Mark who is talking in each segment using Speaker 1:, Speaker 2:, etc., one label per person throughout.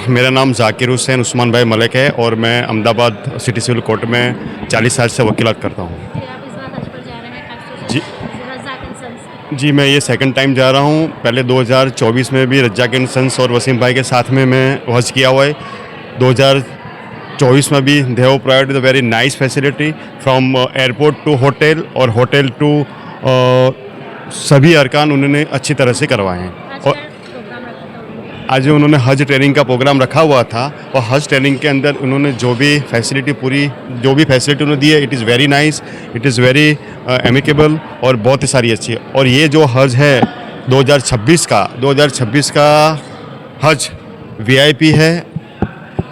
Speaker 1: मेरा नाम ज़ाकिर हुसैन उस्मान भाई मलिक है और मैं अहमदाबाद सिटी सिविल कोर्ट में 40 साल से वकीलात करता हूँ।
Speaker 2: जी, आप इस बार हज पर जा रहे हैं, खास तौर
Speaker 1: जी
Speaker 2: से रज़ाक एंड सन्स।
Speaker 1: जी, मैं ये सेकंड टाइम जा रहा हूँ। पहले 2024 में भी रज़ाक एंड सन्स और वसीम भाई के साथ में मैं हज किया हुआ है। 2024 में भी they have provided the very nice facility from airport to hotel और होटल टू सभी अरकान उन्होंने अच्छी तरह से करवाए हैं।
Speaker 2: आज
Speaker 1: और
Speaker 2: क्या प्रोग्राम रखा था उन्होंने?
Speaker 1: आज उन्होंने हज ट्रेनिंग का प्रोग्राम रखा हुआ था और हज ट्रेनिंग के अंदर उन्होंने जो भी फैसिलिटी उन्होंने दी है, it is very nice, it is very amicable और बहुत ही सारी अच्छी है। और ये जो हज है 2026 का हज VIP है,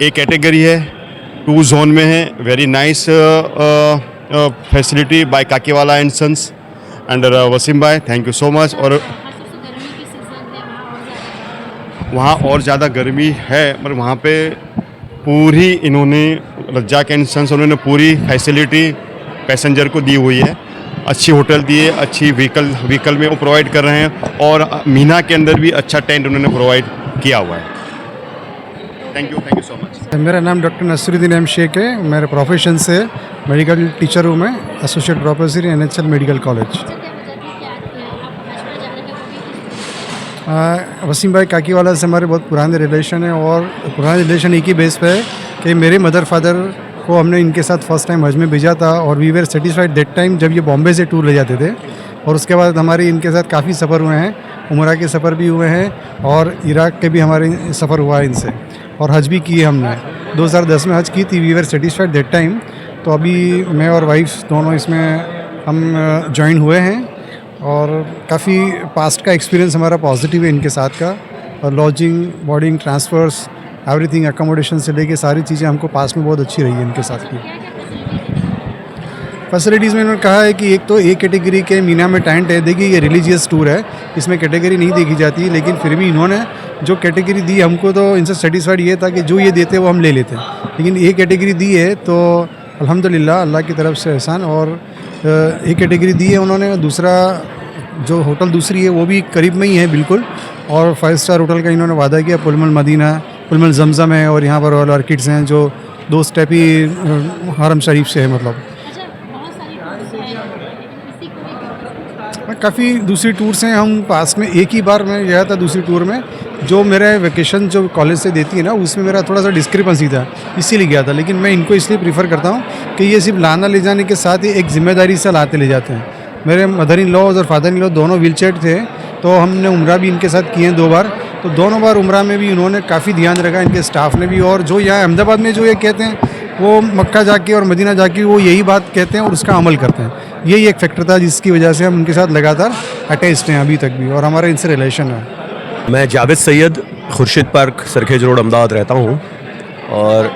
Speaker 1: ए कैटेगरी है, 2 जोन में है, very nice facility by Kakiwala and sons and Wasim भाई, थैंक यू सो मच। और
Speaker 2: खास तौर से गर्मी की सीज़न है,
Speaker 1: वहाँ और ज़्यादा गर्मी है, पर वहाँ पे पूरी इन्होंने रज़ाक एंड सन्स उन्होंने पूरी फैसिलिटी पैसेंजर को दी हुई है। अच्छी होटल दी है, अच्छी व्हीकल में वो प्रोवाइड कर रहे हैं और मीना के अंदर भी अच्छा टेंट उन्होंने प्रोवाइड किया हुआ है। Thank you so much.
Speaker 3: मेरा नाम डॉक्टर नसरुद्दीन एम शेख है। मेरे प्रोफेशन से मेडिकल टीचर हूँ मैं, associate professor NHL medical college.
Speaker 2: अच्छा, क्या वजह थी कि आप हज पर जा रहे हैं, वो भी किस?
Speaker 3: वसीम भाई काकीवाला से हमारे बहुत पुराने रिलेशन है और पुराने रिलेशन एक ही बेस पे है कि मेरे मदर फादर को हमने इनके साथ फर्स्ट टाइम हज में भेजा था और we were satisfied that time जब ये बॉम्बे से टूर ले जाते थे। और उसके बाद हमारे इनके साथ काफ़ी सफ़र हुए हैं, उमरा के सफ़र भी हुए हैं और इराक़ के भी हमारे सफ़र हुआ है इनसे, और हज भी किए हमने। 2010 में हज की थी, we were satisfied that time. तो अभी मैं और वाइफ दोनों इसमें हम ज्वाइन हुए हैं और काफ़ी पास्ट का एक्सपीरियंस हमारा पॉजिटिव है इनके साथ का। और lodging, boarding, transfers, everything, accommodation से लेके सारी चीज़ें हमको पास में बहुत अच्छी रही है इनके साथ की।
Speaker 2: क्या क्या फैसिलिटी है?
Speaker 3: फैसिलिटीज़ में इन्होंने कहा है कि एक तो ए कैटेगरी के मीना में टेंट है। देखिए ये रिलीजियस टूर है, इसमें कैटेगरी नहीं देखी जाती, लेकिन फिर भी इन्होंने जो कैटेगरी दी हमको तो इनसे सेटिस्फाइड ये था कि जो ये देते वो हम ले लेते हैं। लेकिन ए कैटेगरी दी है तो अल्हम्दुलिल्लाह अल्लाह की तरफ से एहसान। और ए कैटेगरी दी है उन्होंने। दूसरा जो होटल दूसरी है वो भी करीब में ही है बिल्कुल, और 5 स्टार होटल का इन्होंने वादा किया। पुलमल मदीना, पुलमल जमजम है और यहाँ पर रॉयल ऑर्किड्स हैं जो 2 स्टेप ही हरम शरीफ से है। मतलब
Speaker 2: अच्छा, बहुत सारी टूर्स हैं, लेकिन इसी को भी
Speaker 3: काफ़ी दूसरी टूर्स हैं। हम पास में एक ही बार मैं गया था दूसरी टूर में, जो मेरे वेकेशन जो कॉलेज से देती है ना, उसमें मेरा थोड़ा सा डिस्क्रिपेंसी था, इसीलिए गया था। लेकिन मैं इनको इसलिए प्रीफर करता हूँ कि ये सिर्फ लाना ले जाने के साथ ही एक जिम्मेदारी से लाते ले जाते हैं। मेरे मदर इन लॉज और फादर इन लॉ दोनों व्हीलचेयर थे, तो हमने उम्रा भी इनके साथ किए हैं 2 बार। तो दोनों बार उम्रा में भी इन्होंने काफ़ी ध्यान रखा, इनके स्टाफ ने भी। और जो यहाँ अहमदाबाद में जो ये कहते हैं वो मक्का जाके और मदीना जाके वो यही बात कहते हैं और उसका अमल करते हैं। यही एक फैक्टर था जिसकी वजह से हम उनके साथ लगातार अटैच्ड हैं अभी तक भी, और हमारा इनसे रिलेशन है।
Speaker 4: मैं जावेद सैयद, खुर्शीद पार्क, सरखेज रोड, अहमदाबाद रहता हूँ। और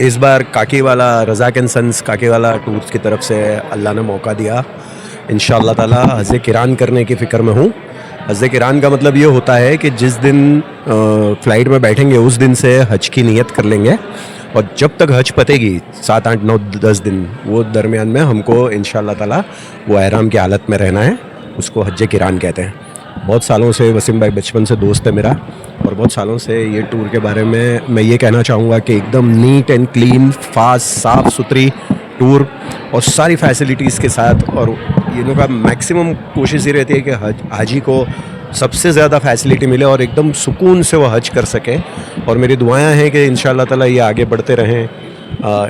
Speaker 4: इस बार काकीवाला रज़ाक एंड सन्स काकीवाला टूर्स की तरफ से अल्लाह ने मौका दिया। इंशाअल्लाह ताला हज किरान करने की फ़िक्र में हूँ। हज किरान का मतलब ये होता है कि जिस दिन फ़्लाइट में बैठेंगे उस दिन से हज की नीयत कर लेंगे, और जब तक हज पतेगी 7, 8, 9, 10 दिन, वो दरमियान में हमको इंशाअल्लाह ताला वो एहराम की हालत में रहना है। उसको हज किरान कहते हैं। बहुत सालों से वसीम भाई बचपन से दोस्त है मेरा, और बहुत सालों से ये टूर के बारे में मैं ये कहना चाहूँगा कि एकदम नीट एंड क्लीन, फास्ट, साफ़ सुथरी टूर और सारी फैसिलिटीज़ के साथ। और ये लोग का मैक्सिमम कोशिश ये रहती है कि हाजी को सबसे ज़्यादा फैसिलिटी मिले और एकदम सुकून से वो हज कर सके। और मेरी दुआएं हैं कि इंशाअल्लाह ताला ये आगे बढ़ते रहें,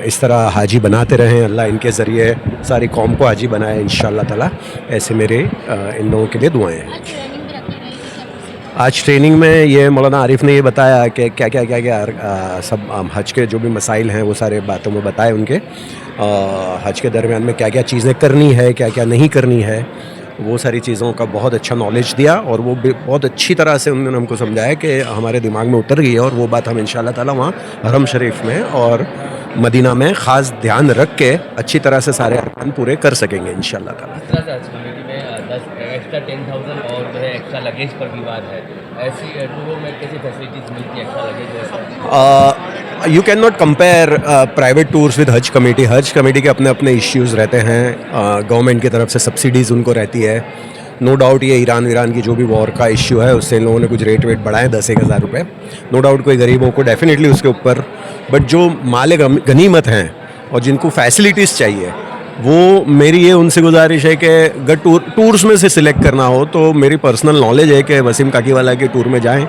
Speaker 4: इस तरह हाजी बनाते रहें। अल्लाह इनके ज़रिए सारी कौम को हाजी बनाए इंशाअल्लाह ताला। ऐसे मेरे इन लोगों के लिए दुआएं हैं। आज ट्रेनिंग में ये मौलाना आरिफ ने ये बताया कि क्या क्या सब हज के जो भी मसाइल हैं वो सारे बातों में बताए उनके। हज के दरमियान में क्या क्या चीज़ें करनी है, क्या क्या नहीं करनी है, वो सारी चीज़ों का बहुत अच्छा नॉलेज दिया। और वो बहुत अच्छी तरह से उन्होंने हमको समझाया कि हमारे दिमाग में उतर गई है। और वो बात हम इंशाअल्लाह ताला वहाँ हरम शरीफ में और मदीना में ख़ास ध्यान रख के अच्छी तरह से सारे अरकान पूरे कर सकेंगे इंशाअल्लाह ताला।
Speaker 5: एक्स्ट्रा 10,000 और जो है एक्स्ट्रा लगेज पर विवाद है, ऐसी टूरों में कैसी फैसिलिटीज़ मिलती है extra luggage?
Speaker 4: You can not compare private tours with हज कमेटी। हज कमेटी के अपने अपने इश्यूज़ रहते हैं, गवर्नमेंट की तरफ से सब्सिडीज़ उनको रहती है, नो डाउट ये ईरान की जो भी वॉर का इश्यू है उससे इन लोगों ने कुछ रेट वेट बढ़ाए 10-1 हज़ार रुपये। नो डाउट कोई गरीबों को डेफिनेटली उसके ऊपर, बट जो माले गनीमत हैं और जिनको फैसिलिटीज़ चाहिए, वो मेरी ये उनसे गुजारिश है कि अगर टूर्स में से सिलेक्ट करना हो तो मेरी पर्सनल नॉलेज है कि वसीम काकीवाला के टूर में जाएं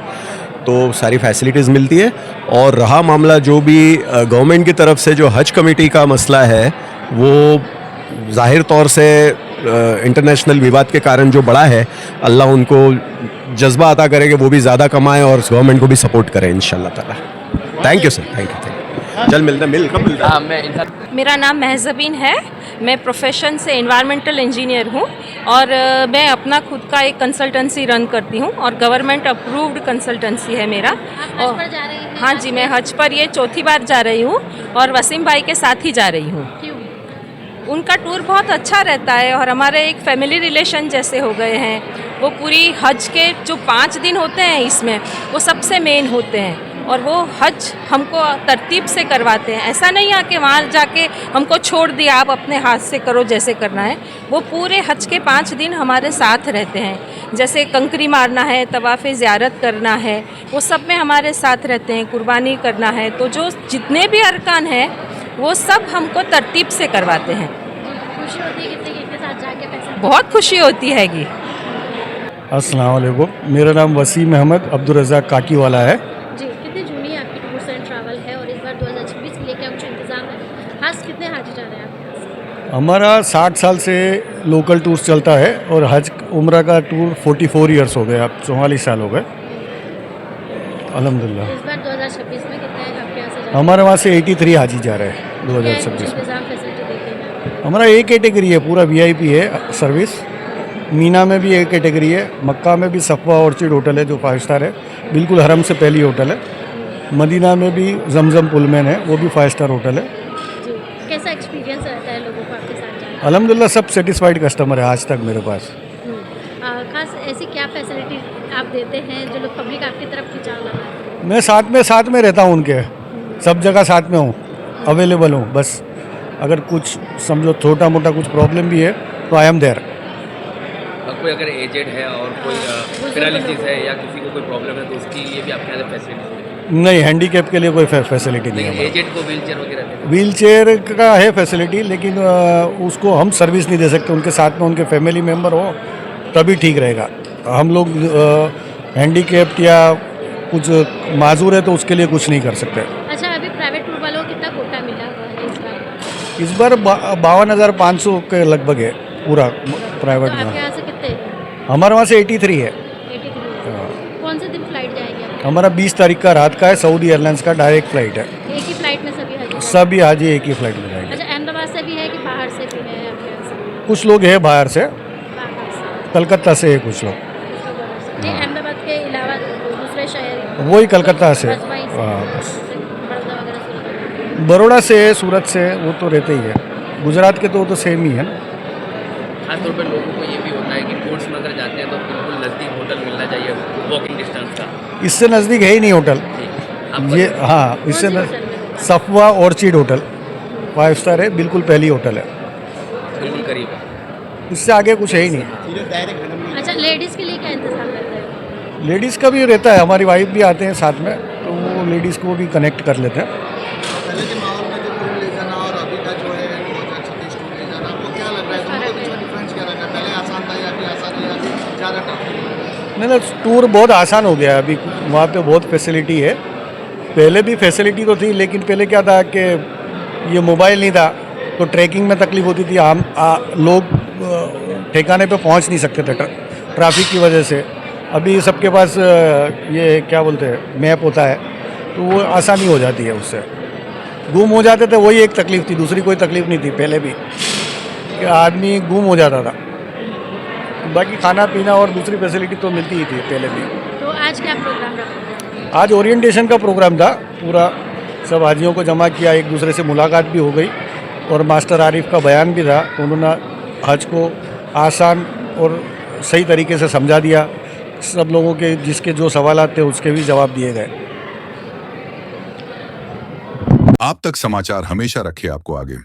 Speaker 4: तो सारी फैसिलिटीज़ मिलती है। और रहा मामला जो भी गवर्नमेंट की तरफ से जो हज कमेटी का मसला है, वो ज़ाहिर तौर से इंटरनेशनल विवाद के कारण जो बढ़ा है, अल्लाह उनको जज्बा अता करे कि वो भी ज़्यादा कमाएं और गवर्नमेंट को भी सपोर्ट करें इंशाल्लाह ताला। Thank you sir, thank you. चल मिलता कब मिलता है?
Speaker 6: मेरा नाम महजबीन है। मैं प्रोफेशन से एनवायरमेंटल इंजीनियर हूँ और मैं अपना खुद का एक कंसल्टेंसी रन करती हूँ और गवर्नमेंट अप्रूव्ड कंसल्टेंसी है मेरा।
Speaker 2: आप हज पर जा रहे हैं?
Speaker 6: हाँ जी, मैं हज पर ये चौथी बार जा रही हूँ और वसीम भाई के साथ ही जा रही हूँ।
Speaker 2: क्यों?
Speaker 6: उनका टूर बहुत अच्छा रहता है और हमारे एक फैमिली रिलेशन जैसे हो गए हैं। वो पूरी हज के जो 5 दिन होते हैं इसमें, वो सबसे मेन होते हैं और वो हज हमको तरतीब से करवाते हैं। ऐसा नहीं है कि वहाँ जाके हमको छोड़ दिया आप अपने हाथ से करो जैसे करना है। वो पूरे हज के 5 दिन हमारे साथ रहते हैं। जैसे कंकरी मारना है, तवाफ़ ज़ियारत करना है, वो सब में हमारे साथ रहते हैं। कुर्बानी करना है, तो जो जितने भी अरकान हैं वो सब हमको तरतीब से करवाते हैं।
Speaker 2: खुशी होती है कितने के साथ जाके पैसे?
Speaker 6: बहुत खुशी होती हैगी।
Speaker 7: अस्सलाम वालेकुम, मेरा नाम वसीम अहमद अब्दुल रज़ाक काकीवाला है।
Speaker 2: जी, कितनी जूनी आपकी टूर्स एंड ट्रैवल है और इस बार 2026 के लिए क्या कुछ इंतजाम है? खास कितने हाजी जा रहे हैं आपके यहाँ से?
Speaker 7: हमारा 60 साल से लोकल टूर्स चलता है और हज उम्रा का टूर 44 ईयर्स हो गए, अब 44 साल हो गए अल्हम्दुलिल्लाह।
Speaker 2: इस बार 2026 में कितने आपके यहाँ से जा रहे हैं?
Speaker 7: हमारे वहाँ से 83 हाजी जा रहे हैं
Speaker 2: क्या कुछ
Speaker 7: 2026 में।
Speaker 2: इंतजाम फैसिलिटी देते हैं?
Speaker 7: हमारा एक कैटेगरी है, पूरा VIP है सर्विस। मीना में भी एक कैटेगरी है, मक्का में भी सफ़वा ऑर्चिड होटल है जो 5 स्टार है, बिल्कुल हरम से पहली होटल है। मदीना में भी जमजम पुलमैन है, वो भी 5 स्टार होटल है।
Speaker 2: जी, कैसा एक्सपीरियंस रहता है लोगों को आपके साथ जाने का?
Speaker 7: अल्हम्दुलिल्लाह सब सेटिस्फाइड कस्टमर है आज तक मेरे पास।
Speaker 2: खास ऐसी क्या फैसिलिटी आप देते हैं जो लोग पब्लिक आपकी तरफ खिंचाव लगा है?
Speaker 7: मैं साथ में रहता हूँ उनके, सब जगह साथ में हूँ, अवेलेबल हूँ। बस अगर कुछ समझो छोटा मोटा कुछ प्रॉब्लम भी है तो आई एम देयर।
Speaker 5: कोई अगर एजेड है और कोई पैरालिसिस है या किसी को कोई प्रॉब्लम है तो उसके लिए भी आपके यहाँ फैसिलिटी?
Speaker 7: नहीं, हैंडीकैप के लिए कोई फैसिलिटी नहीं है।
Speaker 5: एजेड को व्हीलचेयर वगैरह?
Speaker 7: व्हील चेयर का है फैसिलिटी, लेकिन उसको हम सर्विस नहीं दे सकते। उनके साथ में उनके फैमिली मेम्बर हो तभी ठीक रहेगा। हम लोग हैंडीकैप्ड या कुछ माजूर है तो उसके लिए कुछ नहीं कर सकते।
Speaker 2: अच्छा, अभी प्राइवेट टूर वालों को कितना कोटा मिला हुआ है इस बार?
Speaker 7: इस बार 52,500 के लगभग है पूरा प्राइवेट
Speaker 2: तो आपके
Speaker 7: में।
Speaker 2: यहाँ से कितने?
Speaker 7: हमारे वहाँ से 83 है।
Speaker 2: 83। कौन से दिन फ्लाइट जाएगी आपकी?
Speaker 7: हमारा 20 तारीख का रात का है, सऊदी एयरलाइंस का डायरेक्ट फ्लाइट है।
Speaker 2: एक ही फ्लाइट में सभी हाजी?
Speaker 7: सभी हाजी एक ही फ्लाइट में जाएंगे।
Speaker 2: अच्छा, अहमदाबाद से भी है कि बाहर से भी है आपके यहाँ से?
Speaker 7: कुछ लोग हैं बाहर से,
Speaker 2: बाहर से।
Speaker 7: कलकत्ता से है कुछ लोग,
Speaker 2: जी, अहमदाबाद के अलावा दूसरे शहर?
Speaker 7: वही कलकत्ता से।
Speaker 2: बस वहीं से?
Speaker 7: हाँ बस।
Speaker 2: बड़ौदा वगैरह सूरत?
Speaker 7: बड़ौदा से, सूरत से, वो तो रहते ही है। गुजरात के तो वो तो सेम ही है ना।
Speaker 5: खासतौर पर लोगों को ये भी होता है कि टूर्स में अगर जाते हैं तो बिल्कुल नज़दीक होटल मिलना चाहिए, वॉकिंग डिस्टेंस का।
Speaker 7: इससे नज़दीक है ही नहीं होटल ये। हाँ, इससे
Speaker 2: कौन सी होटल में?
Speaker 7: सफ़वा ऑर्चिड होटल 5 स्टार है, बिल्कुल पहली होटल है,
Speaker 5: बिल्कुल करीब है।
Speaker 7: इससे आगे कुछ है ही नहीं।
Speaker 2: अच्छा, लेडीज़ के लिए क्या इंतजाम रहता है?
Speaker 7: लेडीज़ का भी रहता है, हमारी वाइफ भी आते हैं साथ में, तो वो लेडीज़ को भी कनेक्ट कर लेते हैं।
Speaker 8: पहले के माहौल में जो टूर ले जाना और अभी का जो है 2026 टूर ले जाना, आपको क्या लग रहा है? दोनों के बीच में डिफरेंस क्या लग रहा है? पहले आसान था या अभी आसान है या अभी ज़्यादा टफ?
Speaker 7: नहीं, टूर बहुत आसान हो गया है अभी, वहाँ पे बहुत फैसिलिटी है। पहले भी फैसिलिटी तो थी, लेकिन पहले क्या था कि ये मोबाइल नहीं था तो ट्रैकिंग में तकलीफ होती थी। हम लोग ठिकाने पे पहुँच नहीं सकते थे ट्रैफिक की वजह से। अभी सबके पास ये क्या बोलते हैं, मैप होता है, तो वो आसानी हो जाती है उससे। गुम हो जाते थे, वही एक तकलीफ थी, दूसरी कोई तकलीफ नहीं थी पहले भी, कि आदमी गुम हो जाता था। बाकी खाना पीना और दूसरी फैसिलिटी तो मिलती ही थी पहले भी।
Speaker 2: तो आज क्या प्रोग्राम रखा?
Speaker 7: आज ओरिएंटेशन का प्रोग्राम था पूरा, सब हाजियों को जमा किया, एक दूसरे से मुलाकात भी हो गई और मास्टर आरिफ का बयान भी था। उन्होंने हज को आसान और सही तरीके से समझा दिया। सब लोगों के जिसके जो सवालात थे उसके भी जवाब दिए गए।
Speaker 9: आप तक समाचार हमेशा रखे आपको आगे।